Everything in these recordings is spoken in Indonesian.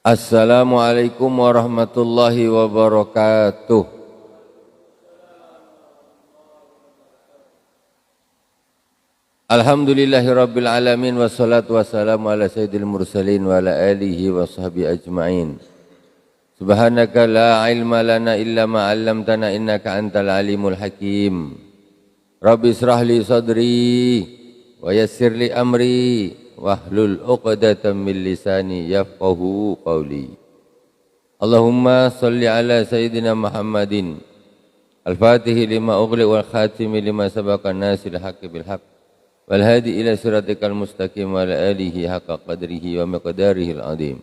Assalamualaikum warahmatullahi wabarakatuh. Alhamdulillahirabbil alamin wassalatu wassalamu ala sayyidil mursalin wa ala alihi wa sahbihi ajmain. Subhanaka la ilma lana illa ma 'allamtana innaka antal alimul hakim. Rabbi israh li sadri wa yassir li amri wahlul 'uqdatam min lisani yafqahu qawli. Allahumma salli ala sayyidina Muhammadin al-fatihi lima ughliq wal khatimi lima sabaqa nasil haqqi bil haqq wal hadi ila siratikal mustaqim wa ala alihi haqqa qadrihi wa miqdarihi al-azim.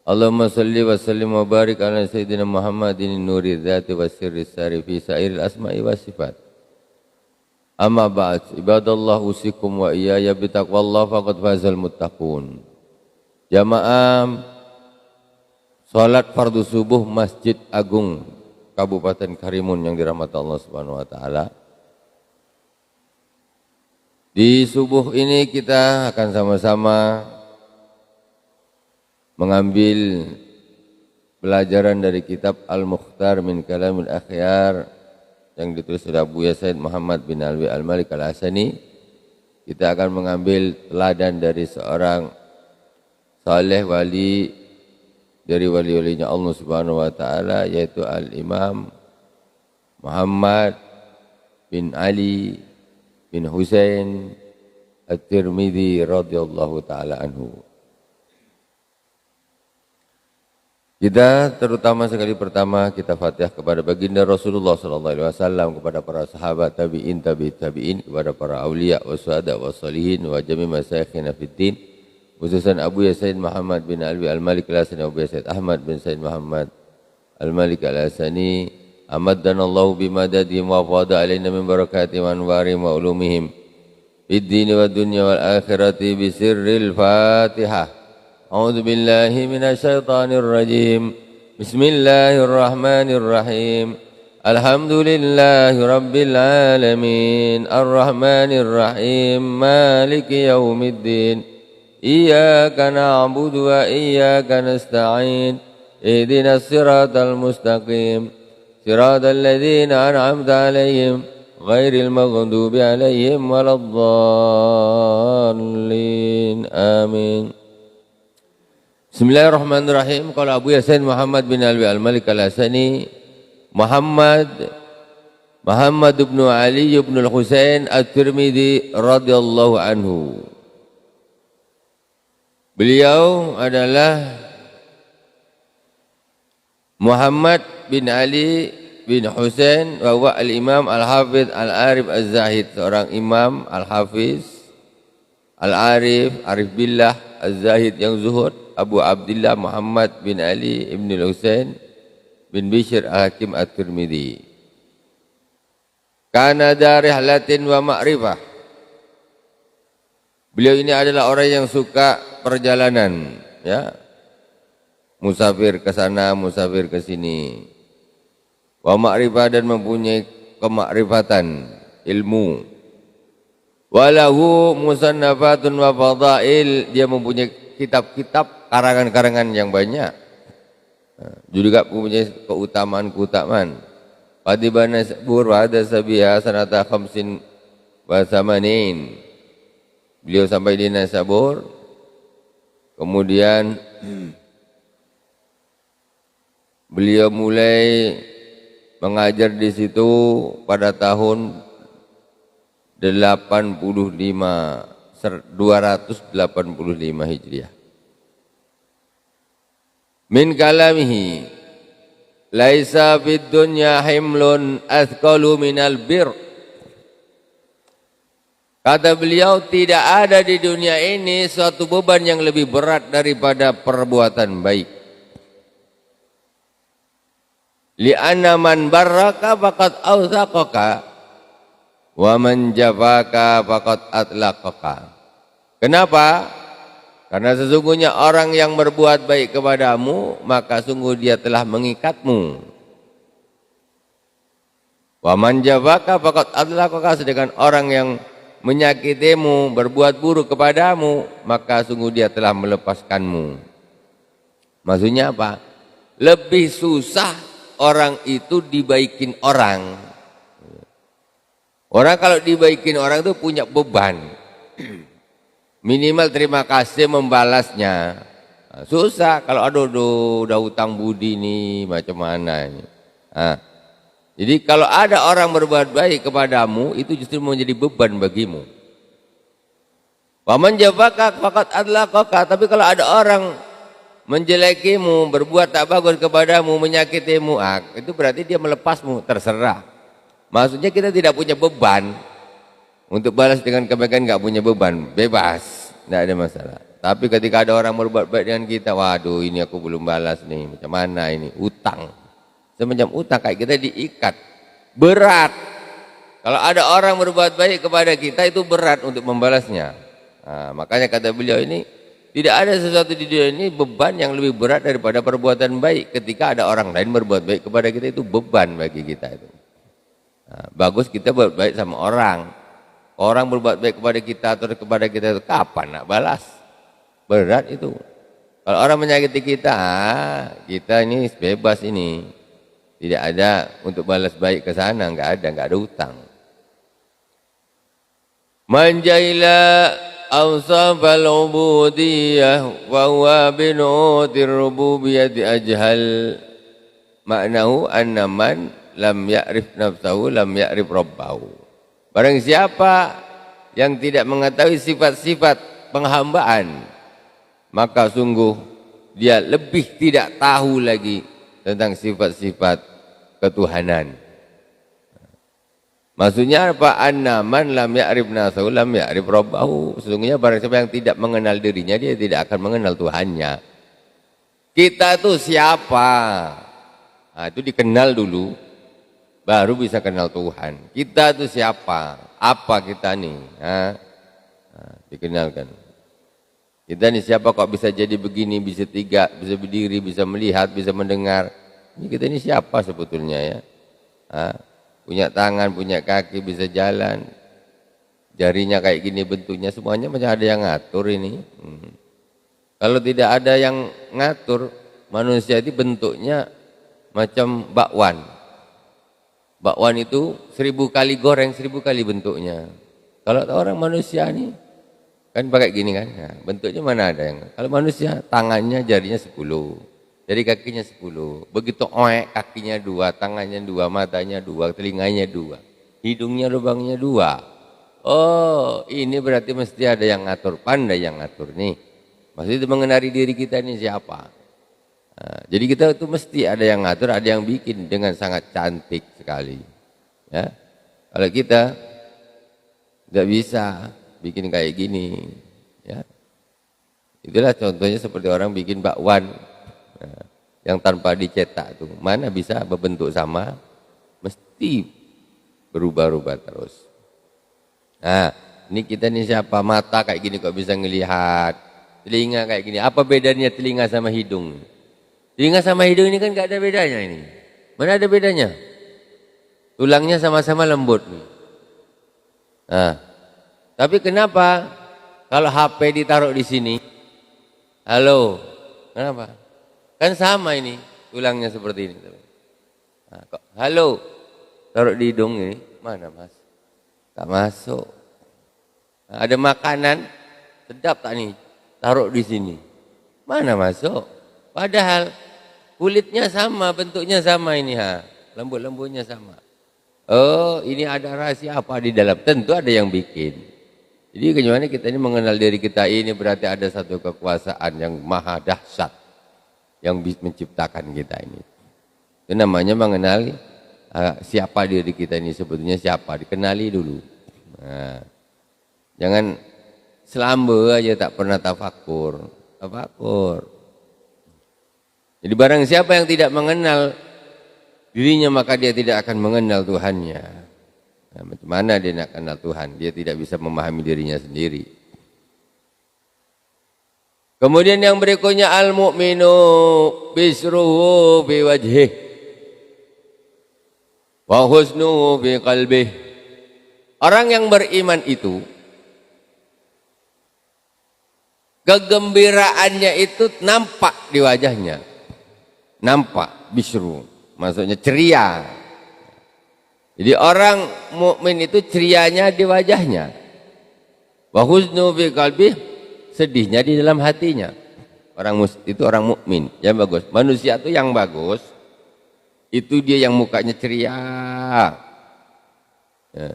Allahumma salli wa sallim wa barik ala sayyidina Muhammadin nuri dzati wa sirri sari fi sa'iril asma'i was sifat. Amma ba'd, ibadallah usikum wa iyaya bitaqwallah faqad fazal muttaqun. Jamaah salat fardu subuh Masjid Agung Kabupaten Karimun yang dirahmati Allah Subhanahu wa taala. Di subuh ini kita akan sama-sama mengambil pelajaran dari kitab Al-Mukhtar min Kalamil Akhyar yang ditulis oleh Buya Said Muhammad bin Alwi Al-Malik Al-Hasani. Kita akan mengambil teladan dari seorang saleh wali dari wali-walinya Allah Subhanahu wa taala, yaitu Al-Imam Muhammad bin Ali bin Husain At-Tirmidzi radhiyallahu taala anhu. Kita terutama sekali pertama kita Fatihah kepada baginda Rasulullah sallallahu alaihi wasallam, kepada para sahabat tabi'in, tabi'in, kepada para aulia wa syuhada wa shalihin wa jami' masyayikhina fid din, khususan Abu Said Muhammad bin Alwi Al-Malik Al-Hasani, Abu Said Ahmad bin Said Muhammad Al-Malik Al-Hasani, amaddanallahu bimadadihim wa fadha alaina min barakatihim wa anwarihim wa ulumihim fid din wa dunya wal akhirati bi sirril Fatihah. A'udzu billahi minasyaitonir rajim. Bismillahirrahmanirrahim. Alhamdulillahi rabbil alamin. Arrahmanir rahim. Maliki yaumiddin. Iyyaka na'budu wa iyyaka nasta'in. Ihdinas siratal mustaqim. Siratal ladzina an'amta 'alaihim ghairil maghdubi 'alaihim waladdallin. Amin. Bismillahirrahmanirrahim. Qala Abu Said Muhammad bin Alwi Al-Malik Al-Hasani, Muhammad bin Ali bin Al-Husain At-Tirmidzi radhiyallahu anhu. Beliau adalah Muhammad bin Ali bin Husain wa huwa al-Imam Al-Hafidh Al-Arif Az-Zahid, seorang imam Al-Hafiz Al-Arif, Arif Billah Az-Zahid yang zuhud, Abu Abdullah Muhammad bin Ali ibn al-Husain bin Bishr Al-Hakim At-Tirmidzi. Kana dari rihlatin wa ma'rifah. Beliau ini adalah orang yang suka perjalanan, ya. Musafir ke sana, musafir ke sini. Wa ma'rifah, dan mempunyai kemakrifatan, ilmu. Walahu musannafatun wa fadail, dia mempunyai kitab-kitab, karangan-karangan yang banyak. Juga mempunyai keutamaan-keutamaan. Qadibana sabur wa hadha sabiha sanata khamsin wa samanin. Beliau sampai di Nasabur, kemudian beliau mulai mengajar di situ pada tahun 285 Hijriah. Min kalamihi laisa fid dunya himlun athqalu minal bir. Kata beliau, tidak ada di dunia ini suatu beban yang lebih berat daripada perbuatan baik. Li'anna man barraka faqad awsaqaka wa man jafaka faqad atlaqaka. Kenapa? Karena sesungguhnya orang yang berbuat baik kepadamu, maka sungguh dia telah mengikatmu. Wa man jafaka faqad atlaqaka, sedangkan orang yang menyakitimu, berbuat buruk kepadamu, maka sungguh dia telah melepaskanmu. Maksudnya apa? Lebih susah orang itu dibaikin orang. Orang kalau dibaikin orang itu punya beban. Minimal terima kasih membalasnya. Susah kalau aduh udah utang budi nih macam mana ini. Jadi kalau ada orang berbuat baik kepadamu itu justru menjadi beban bagimu. Waman jafaka faqad adlaqaka. Tapi kalau ada orang menjelekimu, berbuat tak bagus kepadamu, menyakitimu, itu berarti dia melepasmu, terserah. Maksudnya kita tidak punya beban untuk balas dengan kebaikan, nggak punya beban, bebas, tidak ada masalah. Tapi ketika ada orang berbuat baik dengan kita, waduh ini aku belum balas nih, macam mana ini, utang. Semacam utang kayak kita diikat, berat. Kalau ada orang berbuat baik kepada kita itu berat untuk membalasnya. Makanya kata beliau ini, tidak ada sesuatu di dunia ini beban yang lebih berat daripada perbuatan baik. Ketika ada orang lain berbuat baik kepada kita itu beban bagi kita itu. Bagus kita berbuat baik sama orang. Orang berbuat baik kepada kita atau kepada kita itu kapan nak balas? Berat itu. Kalau orang menyakiti kita, kita ini bebas ini. Tidak ada untuk balas baik ke sana, enggak ada utang. Manjaila أوصاف العبودية وهو بنعوت الربوبية أجهل معناه أن من لم يعرف نفسه لم يعرف ربه. Barang siapa yang tidak mengetahui sifat-sifat penghambaan, maka sungguh dia lebih tidak tahu lagi tentang sifat-sifat ketuhanan. Maksudnya apa? Anna man lam ya'rif nafsahu lam ya'rif rabbahu. Sesungguhnya barang siapa yang tidak mengenal dirinya, dia tidak akan mengenal Tuhannya. Kita itu siapa? Itu dikenal dulu, baru bisa kenal Tuhan. Kita itu siapa? Apa kita nih? Dikenalkan. Kita ini siapa kok bisa jadi begini, bisa tegak, bisa berdiri, bisa melihat, bisa mendengar. Kita ini siapa sebetulnya ya? Punya tangan, punya kaki, bisa jalan, jarinya kayak gini bentuknya, semuanya macam ada yang ngatur ini. Kalau tidak ada yang ngatur, manusia itu bentuknya macam bakwan. Bakwan itu 1000 kali goreng, 1000 kali bentuknya. Kalau orang manusia ini kan pakai gini kan, bentuknya mana ada yang. Kalau manusia tangannya jarinya 10. Dari kakinya 10, begitu oek kakinya 2, tangannya 2, matanya 2, telinganya 2, hidungnya lubangnya 2. Oh, ini berarti mesti ada yang ngatur, pandai yang ngatur nih. Maksudnya itu mengenali diri kita ini siapa. Jadi kita itu mesti ada yang ngatur, ada yang bikin dengan sangat cantik sekali. Ya, kalau kita tidak bisa bikin kayak gini, ya, itulah contohnya seperti orang bikin bakwan. Yang tanpa dicetak tuh mana bisa berbentuk sama, mesti berubah-ubah terus. Ini kita nih siapa? Mata kayak gini kok bisa ngelihat, telinga kayak gini, apa bedanya telinga sama hidung? Telinga sama hidung ini kan gak ada bedanya ini. Mana ada bedanya? Tulangnya sama-sama lembut nih. Tapi kenapa kalau HP ditaruh di sini? Halo, kenapa? Kan sama ini, tulangnya seperti ini. Halo, taruh di hidung ini, mana mas? Tak masuk. Ada makanan, sedap tak nih, taruh di sini. Mana masuk? Padahal kulitnya sama, bentuknya sama ini, lembut-lembutnya sama. Oh, ini ada rahasia apa di dalam? Tentu ada yang bikin. Jadi bagaimana kita ini mengenal diri kita ini berarti ada satu kekuasaan yang maha dahsyat yang menciptakan kita ini. Itu namanya mengenali siapa diri kita ini sebetulnya siapa, dikenali dulu. Jangan selambe aja tak pernah tafakur. Jadi barang siapa yang tidak mengenal dirinya maka dia tidak akan mengenal Tuhannya. Macam mana dia nak kenal Tuhan? Dia tidak bisa memahami dirinya sendiri. Kemudian yang berikutnya al-mu'minu bisruhu fi wajhih wa husnuhu fi qalbih. Orang yang beriman itu Kegembiraannya itu nampak di wajahnya. Nampak, bisyru, maksudnya ceria. Jadi orang mukmin itu cerianya di wajahnya. Wa huznu fi qalbi, sedihnya di dalam hatinya. Orang itu orang mukmin yang bagus. Manusia itu yang bagus itu dia yang mukanya ceria. Ya.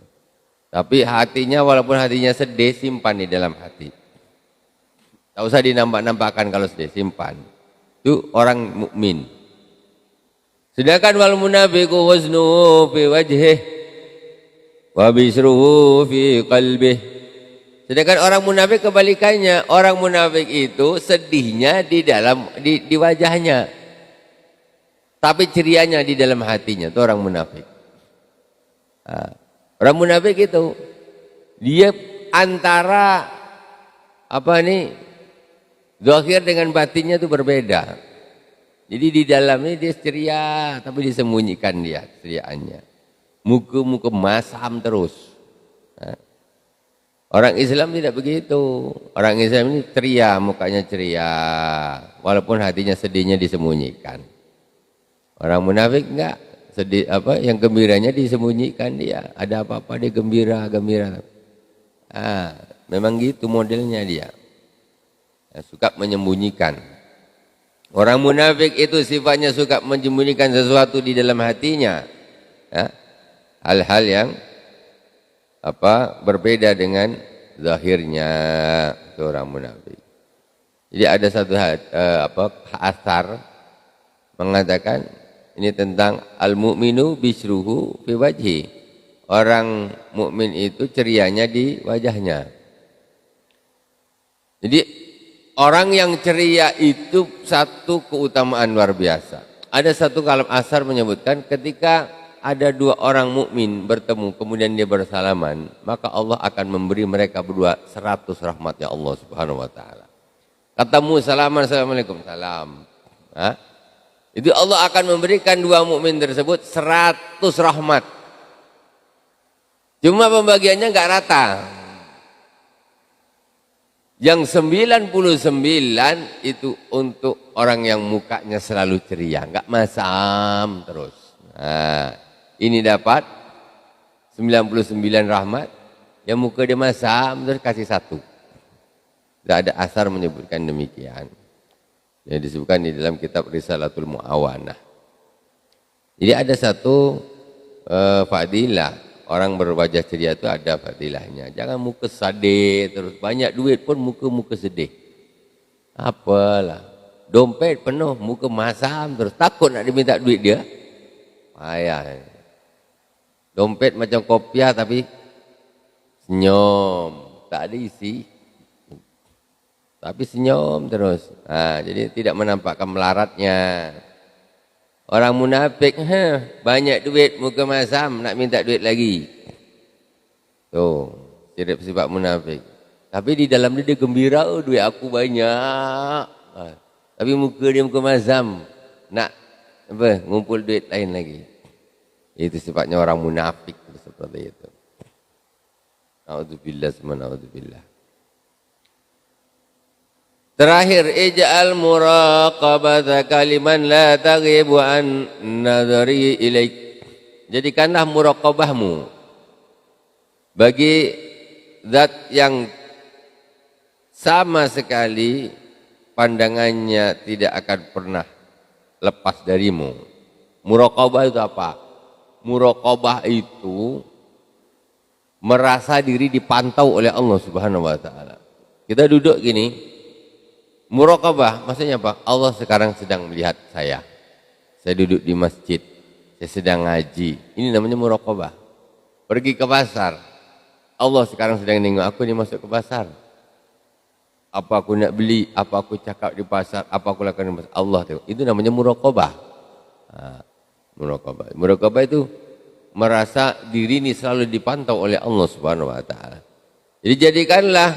Tapi hatinya walaupun hatinya sedih, simpan di dalam hati. Tak usah dinampak-nampakkan kalau sedih, simpan. Itu orang mukmin. Sedangkan wal munafiqu waznuhu fi wajhihi wa bisruhu fi qalbihi. Sedangkan orang munafik kebalikannya. Orang munafik itu sedihnya di wajahnya. Tapi cerianya di dalam hatinya. Itu orang munafik. Nah, orang munafik itu dia antara zahir dengan batinnya itu berbeda. Jadi di dalamnya dia ceria, tapi disembunyikan dia ceriaannya. Muka-muka masam terus. Nah, orang Islam tidak begitu. Orang Islam ini ceria, mukanya ceria, walaupun hatinya sedihnya disembunyikan. Orang munafik enggak, sedih yang gembiranya disembunyikan dia. Ada apa-apa dia gembira. Memang gitu modelnya dia. Suka menyembunyikan. Orang munafik itu sifatnya suka menyembunyikan sesuatu di dalam hatinya. Ya. Hal-hal yang berbeda dengan zahirnya itu orang munafik. Jadi ada satu asar mengatakan ini tentang al-mu'minu bisyruhu fi wajhi. Orang mukmin itu cerianya di wajahnya. Jadi orang yang ceria itu satu keutamaan luar biasa. Ada satu kalam asar menyebutkan ketika ada dua orang mukmin bertemu kemudian dia bersalaman, maka Allah akan memberi mereka berdua 100 rahmatnya Allah Subhanahu wa taala. Ketemu salaman, assalamualaikum, salam. Itu Allah akan memberikan dua mukmin tersebut 100 rahmat. Cuma pembagiannya enggak rata. Yang 99 itu untuk orang yang mukanya selalu ceria, enggak masam terus. Nah, ini dapat 99 rahmat, yang muka dia masam terus kasih 1. Tidak ada asar menyebutkan demikian. Yang disebutkan di dalam kitab Risalatul Mu'awanah. Jadi ada satu fadilah. Orang berwajah ceria itu ada fadilahnya. Jangan muka sedih terus. Banyak duit pun muka sedih. Apalah. Dompet penuh, muka masam terus. Takut nak diminta duit dia. Payah. Dompet macam kopiah tapi senyum. Tak ada isi. Tapi senyum terus. Jadi tidak menampakkan melaratnya. Orang munafik, banyak duit, muka masam, nak minta duit lagi. Tuh, ciri sifat munafik. Tapi di dalam dia gembira, duit aku banyak. Tapi muka dia muka masam, nak ngumpul duit lain lagi. Itu sifatnya orang munafik seperti itu. A'udzubillah semana a'udzubillah. Terakhir, ij'al muraqabata kaliman la taghibu an nadhari ilaik. Jadikanlah muraqabahmu bagi zat yang sama sekali pandangannya tidak akan pernah lepas darimu. Muraqabah itu apa? Muraqabah itu merasa diri dipantau oleh Allah Subhanahu wa taala. Kita duduk gini. Muraqabah maksudnya apa? Allah sekarang sedang melihat saya. Saya duduk di masjid. Saya sedang ngaji. Ini namanya muraqabah. Pergi ke pasar. Allah sekarang sedang nengok aku ni masuk ke pasar. Apa aku nak beli, apa aku cakap di pasar, apa aku lakukan di pasar. Allah tengok. Itu namanya muraqabah. Muraqabah. Muraqabah itu merasa diri ini selalu dipantau oleh Allah Subhanahu wa taala. Jadi jadikanlah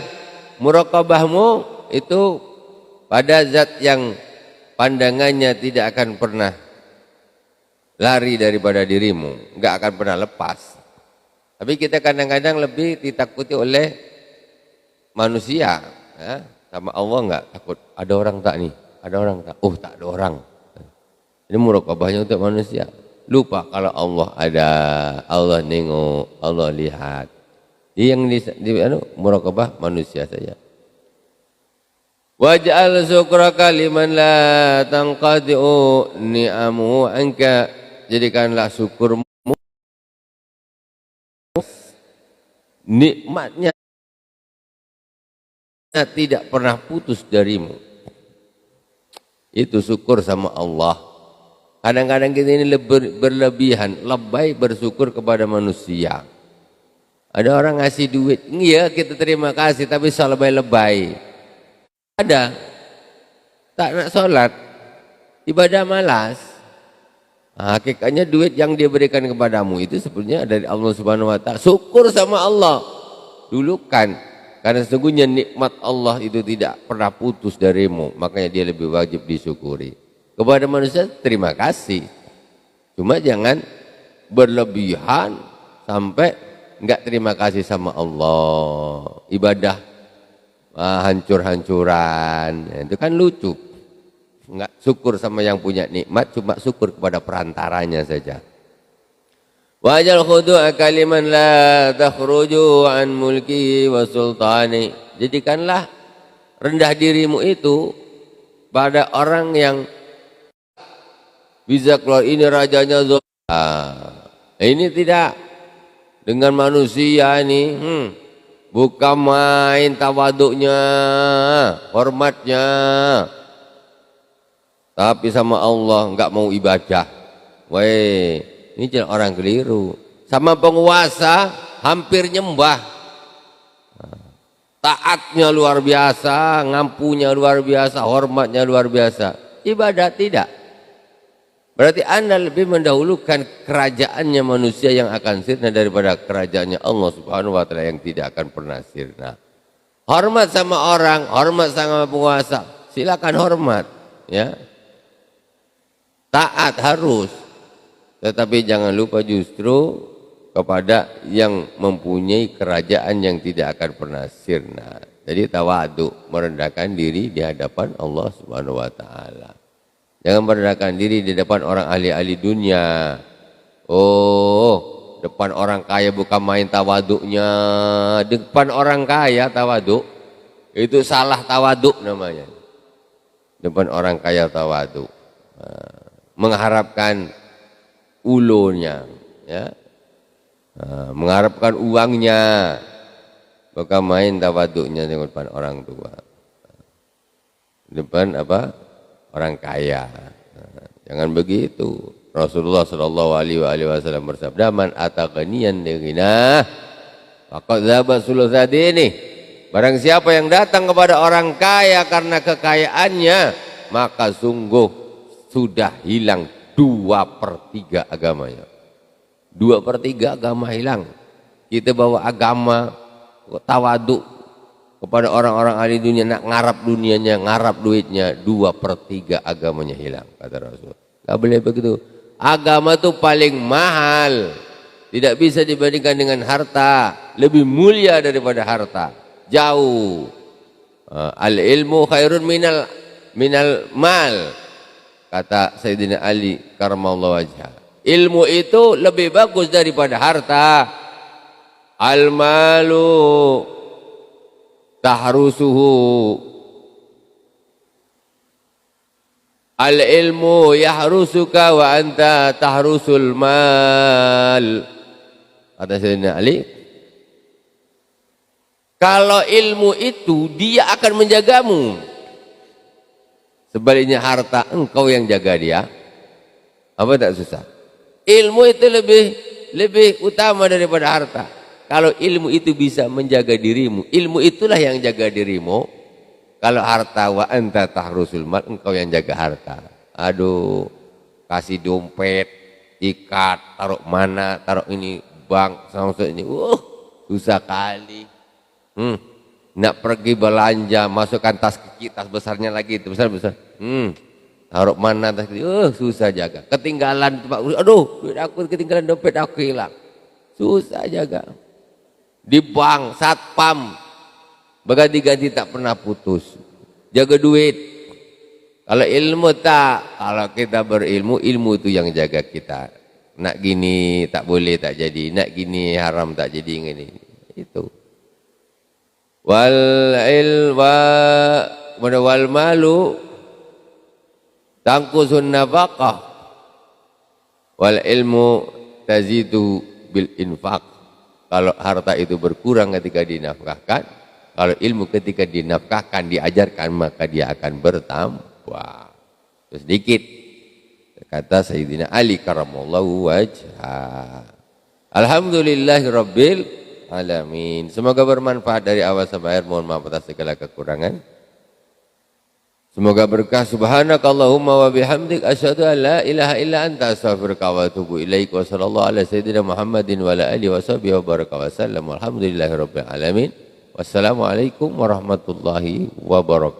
muraqabahmu itu pada zat yang pandangannya tidak akan pernah lari daripada dirimu, enggak akan pernah lepas. Tapi kita kadang-kadang lebih ditakuti oleh manusia. sama Allah enggak takut? Ada orang tak nih? Ada orang tak? Oh, tak ada orang. Ini muraqabahnya untuk manusia. Lupa kalau Allah ada, Allah nengok, Allah lihat. Yang muraqabah manusia saja. Waj'al syukraka liman la tanqadi'u ni'amuhu anka. Jadikanlah syukurmu nikmatnya tidak pernah putus darimu. Itu syukur sama Allah. Kadang-kadang kita ini berlebihan, lebay bersyukur kepada manusia. Ada orang ngasih duit, iya kita terima kasih, tapi soal lebay-lebay. Ada, tak nak sholat, ibadah malas. Nah, hakikatnya duit yang dia berikan kepadamu itu sebenarnya dari Allah Subhanahu Wa Taala. Syukur sama Allah, dulukan, karena sesungguhnya nikmat Allah itu tidak pernah putus darimu, makanya dia lebih wajib disyukuri. Kepada manusia terima kasih, cuma jangan berlebihan sampai enggak terima kasih sama Allah. Ibadah hancur-hancuran, itu kan lucu. Enggak syukur sama yang punya nikmat, cuma syukur kepada perantaranya saja. Wajal khudu'a kaliman la takhruju an mulki wa sultani. Jadikanlah rendah dirimu itu pada orang yang bisa keluar, ini rajanya ini tidak. Dengan manusia ini bukan main tawaduknya, hormatnya. Tapi sama Allah enggak mau ibadah. Weh, ini jangan orang keliru. Sama penguasa hampir nyembah. Taatnya luar biasa, ngampunya luar biasa, hormatnya luar biasa. Ibadah tidak. Berarti Anda lebih mendahulukan kerajaannya manusia yang akan sirna daripada kerajaannya Allah Subhanahu Wa Taala yang tidak akan pernah sirna. Hormat sama orang, hormat sama penguasa, silakan hormat, ya. Taat harus, tetapi jangan lupa justru kepada yang mempunyai kerajaan yang tidak akan pernah sirna. Jadi tawadu, merendahkan diri di hadapan Allah Subhanahu Wa Taala. Jangan merendahkan diri di depan orang ahli-ahli dunia. Oh, depan orang kaya bukan main tawaduknya. Depan orang kaya tawaduk, itu salah tawaduk namanya. Depan orang kaya tawaduk, mengharapkan ulonya, ya, mengharapkan uangnya, bukan main tawaduknya di depan orang tua. Depan apa? Orang kaya. Jangan begitu. Rasulullah Shallallahu Alaihi Wasallam bersabda, "Man ataqaniyan dengan faqad dzaba sulusadini." Barang siapa yang datang kepada orang kaya karena kekayaannya, maka sungguh sudah hilang 2/3 agamanya. 2/3 agama hilang. Kita bawa agama tawaduk kepada orang-orang ahli dunia, nak ngarap dunianya, ngarap duitnya, 2/3 agamanya hilang, kata Rasul. Gak boleh begitu. Agama itu paling mahal, tidak bisa dibandingkan dengan harta, lebih mulia daripada harta, jauh. Al ilmu khairun minal mal, kata Sayyidina Ali karamallahu wajhah. Ilmu itu lebih bagus daripada harta. Al malu tahrusuhu, al ilmu yahrusuka wa anta tahrusul mal, kata Sayyidina Ali. Kalau ilmu itu dia akan menjagamu, sebaliknya harta engkau yang jaga dia. Apa tak susah? Ilmu itu lebih utama daripada harta. Kalau ilmu itu bisa menjaga dirimu, ilmu itulah yang jaga dirimu. Kalau harta, wa anta tahrusul mal, engkau yang jaga harta. Aduh, kasih dompet, ikat, taruh mana, taruh ini, bank, sama ini, susah kali. Nak pergi belanja, masukkan tas kecil, tas besarnya lagi, itu besar. Taruh mana tas kecil, susah jaga. Ketinggalan, aduh, duit aku ketinggalan, dompet aku hilang. Susah jaga. Di bank, satpam, Berganti-ganti tak pernah putus. Jaga duit. Kalau ilmu tak, kalau kita berilmu, ilmu itu yang jaga kita. Nak gini tak boleh tak jadi, nak gini haram tak jadi gini. Itu. Wal malu tangkusun nafaqah wal ilmu tazidu bil infaq. Kalau harta itu berkurang ketika dinafkahkan, kalau ilmu ketika dinafkahkan, diajarkan, maka dia akan bertambah. Terus sedikit kata Sayyidina Ali karamallahu wajha. Alhamdulillahirabbil alamin. Semoga bermanfaat dari awal sampai akhir. Mohon maaf atas segala kekurangan. Semoga berkah. Subhanakallahumma wa bihamdik asyhadu an la ilaha illa anta astaghfiruka wa atubu ilaik. Wa sallallahu ala sayyidina Muhammadin wa ala alihi wa sahbihi wa baraka wa sallam. Alhamdulillahirabbil alamin. Wassalamualaikum warahmatullahi wabarakatuh.